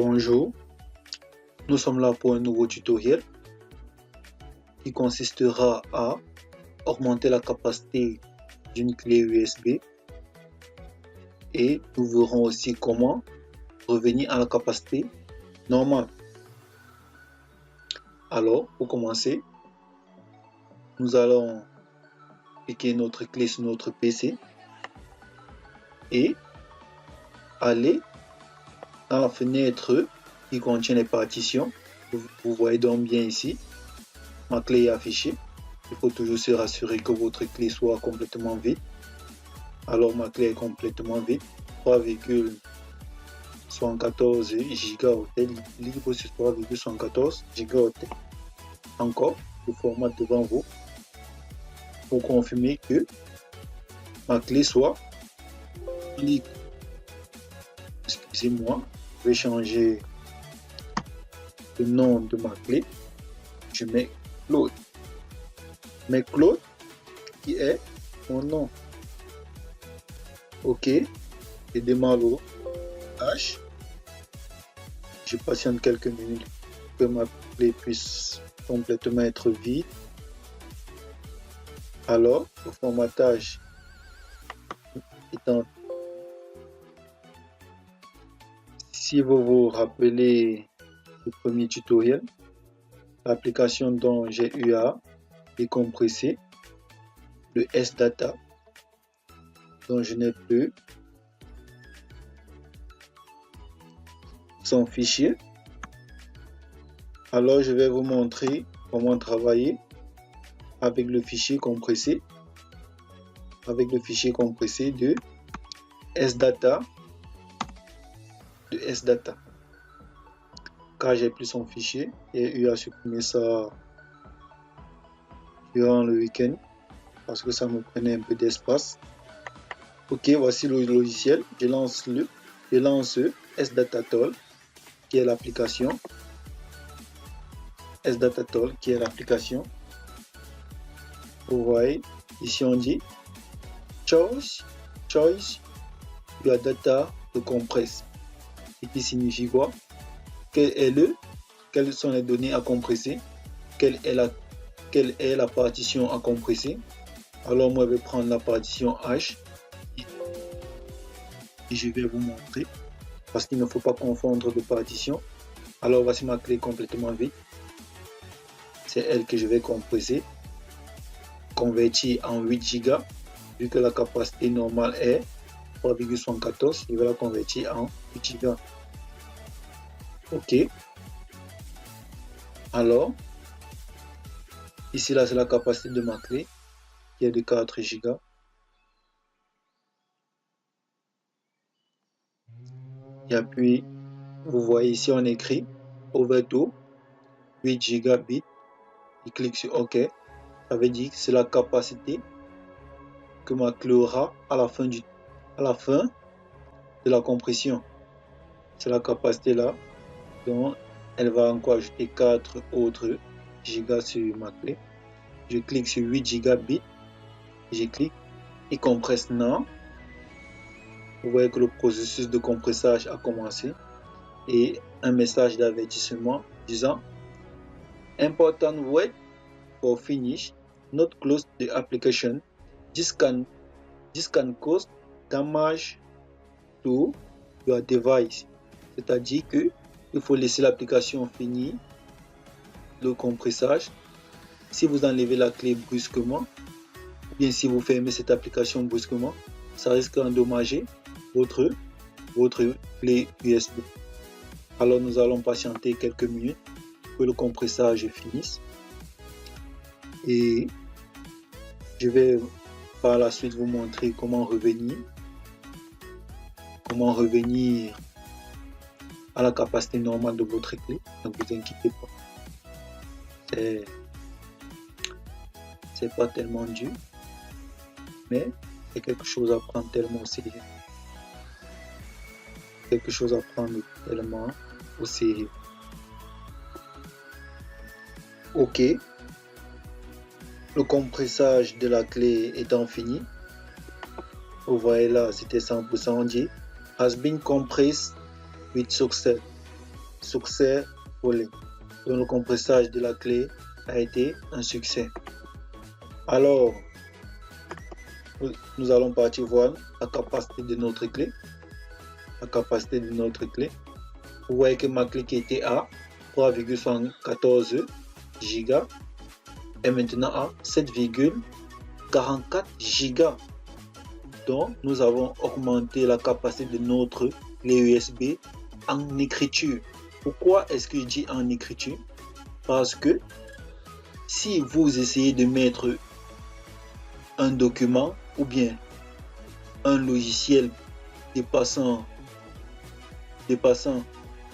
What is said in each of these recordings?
Bonjour, nous sommes là pour un nouveau tutoriel qui consistera à augmenter la capacité d'une clé USB et nous verrons aussi comment revenir à la capacité normale. Alors, pour commencer, nous allons cliquer notre clé sur notre PC et aller dans la fenêtre qui contient les partitions. Vous voyez donc bien ici, ma clé est affichée. Il faut toujours se rassurer que votre clé soit complètement vide. Alors ma clé est complètement vide, 3,74 Go libre sur 3,74 Go. Encore, le format devant vous pour confirmer que ma clé soit libre. Excusez-moi, je vais changer le nom de ma clé. Je mets Claude. Mais Claude qui est mon nom. Ok, et démarre le H. Je patiente quelques minutes pour que ma clé puisse complètement être vide. Alors, le formatage étant, si vous vous rappelez le premier tutoriel, l'application dont j'ai eu à décompresser, le SData, dont je n'ai plus son fichier. Alors je vais vous montrer comment travailler avec le fichier compressé, de SData, car j'ai plus son fichier et eu à supprimer ça durant le week-end parce que ça me prenait un peu d'espace. Ok, voici le logiciel. Je lance SDataTool qui est l'application. SDataTool qui est l'application. Vous voyez, ici on dit choose your data to compress. Et qui signifie quoi? Quelles sont les données à compresser? Quelle est la partition à compresser? Alors moi je vais prendre la partition H et je vais vous montrer parce qu'il ne faut pas confondre de partition. Alors voici ma clé complètement vide. C'est elle que je vais compresser, convertir en 8 Go. Vu que la capacité normale est 3,74, je vais la convertir en 8 Go. Ok. Alors, ici là c'est la capacité de ma clé qui est de 4 Go. Et puis, vous voyez ici on écrit Overto 8 gigabits. Je clique sur OK. Ça veut dire que c'est la capacité que ma clé aura à la fin de la compression. C'est la capacité là. Donc, elle va encore ajouter 4 autres gigas sur ma clé. Je clique sur 8 gigabits. Je clique et compresse now. Vous voyez que le processus de compressage a commencé et un message d'avertissement disant Important wait for finish, not close the application. This can cause damage to your device. C'est-à-dire que il faut laisser l'application finir le compressage. Si vous enlevez la clé brusquement, ou bien si vous fermez cette application brusquement, ça risque d'endommager votre clé USB. Alors nous allons patienter quelques minutes pour que le compressage finisse. Et je vais par la suite vous montrer comment revenir à la capacité normale de votre clé. Ne vous inquiétez pas. C'est pas tellement dur, mais c'est quelque chose à prendre tellement au sérieux. Ok. Le compressage de la clé étant fini, vous voyez là, c'était 100%, on dit has been compressed with success. succès volé. Donc le compressage de la clé a été un succès. Alors, nous allons partir voir la capacité de notre clé. La capacité de notre clé. Vous voyez que ma clé qui était à 3,74 Go est maintenant à 7,44 Go. Donc, nous avons augmenté la capacité de notre clé USB en écriture. Pourquoi est-ce que je dis en écriture? Parce que si vous essayez de mettre un document ou bien un logiciel dépassant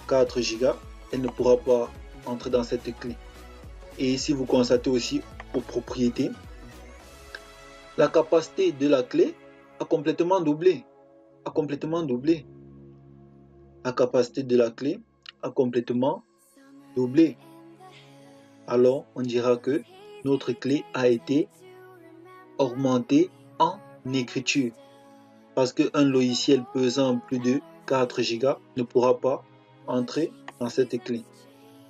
4 Go, elle ne pourra pas entrer dans cette clé. Et si vous constatez aussi aux propriétés, la capacité de la clé a complètement doublé. La capacité de la clé a complètement doublé. Alors, on dira que notre clé a été augmentée en écriture. Parce qu'un logiciel pesant plus de 4 Go ne pourra pas entrer dans cette clé.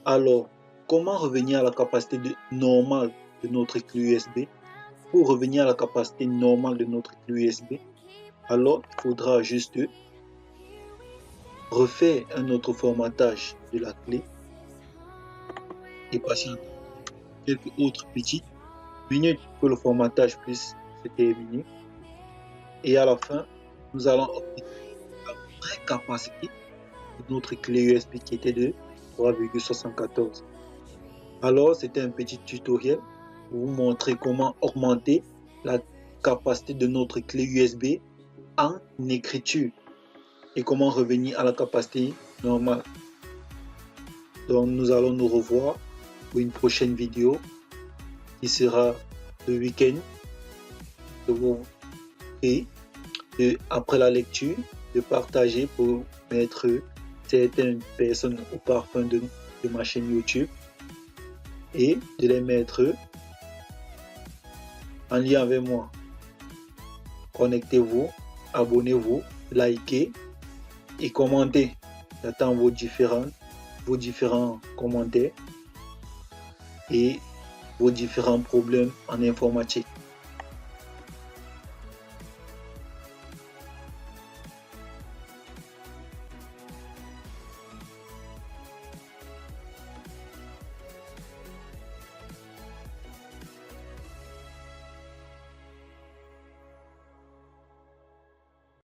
Alors, comment revenir à la capacité normale de notre clé USB? Pour revenir à la capacité normale de notre clé USB, alors il faudra juste refaire un autre formatage de la clé et patienter quelques autres petites minutes pour le formatage puisse se terminer. Et à la fin, nous allons obtenir la vraie capacité de notre clé USB qui était de 3,74. Alors, c'était un petit tutoriel pour vous montrer comment augmenter la capacité de notre clé USB en écriture et comment revenir à la capacité normale. Donc, nous allons nous revoir pour une prochaine vidéo qui sera le week-end. Je vous prie après la lecture de partager pour mettre certaines personnes au parfum de ma chaîne YouTube et de les mettre en lien avec moi. Connectez-vous, abonnez-vous, likez et commentez. J'attends vos différents commentaires et vos différents problèmes en informatique.